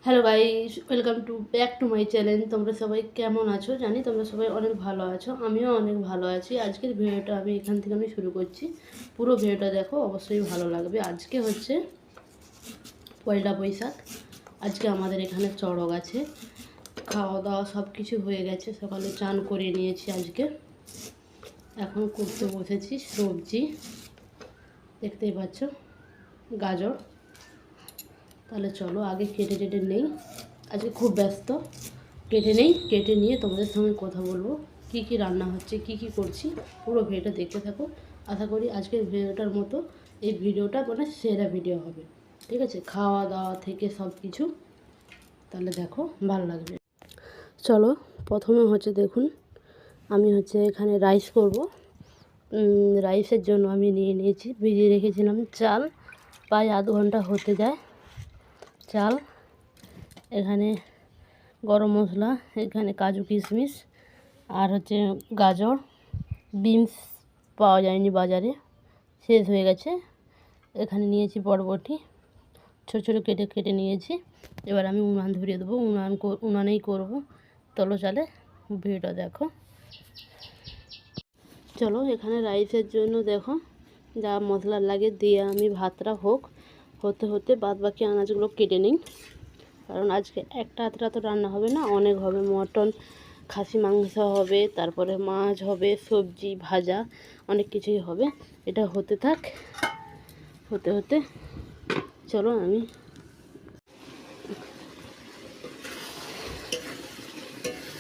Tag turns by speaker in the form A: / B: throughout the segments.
A: Hello guys, welcome back to my channel. তোমরা সবাই কেমন আছো? জানি তোমরা সবাই অনেক ভালো আছো, আমিও অনেক ভালো আছি। আজকের ভিডিওটা এখান থেকে শুরু করছি। পুরো ভিডিওটা দেখো, অবশ্যই ভালো লাগবে। আজকে হচ্ছে পয়লা বৈশাখ। আজকে আমাদের এখানে চড়ক আছে। খাওয়া দাওয়া সব কিছু হয়ে গেছে, সকালে চান করে নিয়েছি। আজকে এখন করতে বসেছি সবজি, দেখতেই পাচ্ছ, গাজর। তাহলে চলো আগে কেটে টেটে নেই, আজকে খুব ব্যস্ত। কেটে নিয়ে তোমাদের সঙ্গে কথা বলবো, কি কি রান্না হচ্ছে, কি কি করছি। পুরো ভিডিওটা দেখতে থাকো। আশা করি আজকের ভিডিওটার মতো এই ভিডিওটা সেরা ভিডিও হবে। ঠিক আছে, খাওয়া দাওয়া থেকে সব কিছু। তাহলে দেখো, ভালো লাগবে। চলো, প্রথমে হচ্ছে দেখুন, আমি এখানে রাইস করব। রাইসের জন্য আমি নিয়ে নিয়েছি, ভিজিয়ে রেখেছিলাম চাল, প্রায় আধ ঘন্টা হতে যায় চাল। এখানে গরম মশলা, এখানে কাজু কিশমিশ, আর গাজর। বিনস পাওয়া যায়নি বাজারে, শেষ হয়ে গেছে। এখানে নিয়েছি বরবটি, ছোটো ছোটো কেটে নিয়েছি। এবার আমি উনান ধরিয়ে দেবো, উনানেই করব। চলো চালে ভিডিওটা দেখো। চলো, এখানে রাইসের জন্য দেখো যা মশলা লাগে দিয়ে আমি ভাতটা হতে হতে বাদ বাকি আনাজগুলো কেটে নিই। কারণ আজকে একটা আধটা তো রান্না হবে না, অনেক হবে। মটন, খাসি মাংস হবে, তারপরে মাছ হবে, সবজি ভাজা, অনেক কিছুই হবে। এটা হতে থাক, হতে হতে চলো আমি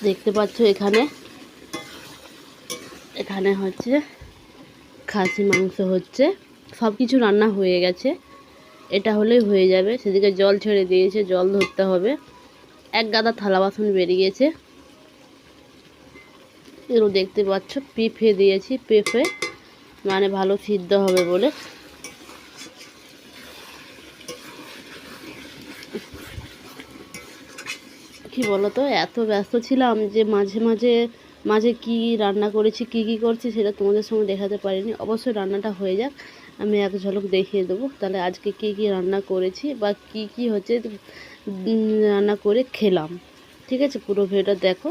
A: দেখতে পাচ্ছ এখানে হচ্ছে খাসি মাংস হচ্ছে। সব কিছু রান্না হয়ে গেছে, এটা হলেই হয়ে যাবে। সেদিকে জল ছেড়ে দিয়েছে, জল ধরতে হবে। এক গাদা থালা বাসন বেরিয়েছে। এগুলো দেখতে পাচ্ছ, পেঁপে দিয়েছি, পেঁপে মানে ভালো সিদ্ধ হবে বলে। কি বলো তো, এত ব্যস্ত ছিলাম যে মাঝে কি রান্না করেছি, কি করছি সেটা তোমাদের সঙ্গে দেখাতে পারিনি। অবশ্যই রান্নাটা হয়ে যাক, আমি এক ঝলক দেখিয়ে দেবো। তাহলে আজকে কি রান্না করেছি বা কি হচ্ছে রান্না করে খেলাম। ঠিক আছে, পুরো ভিডিওটা দেখো।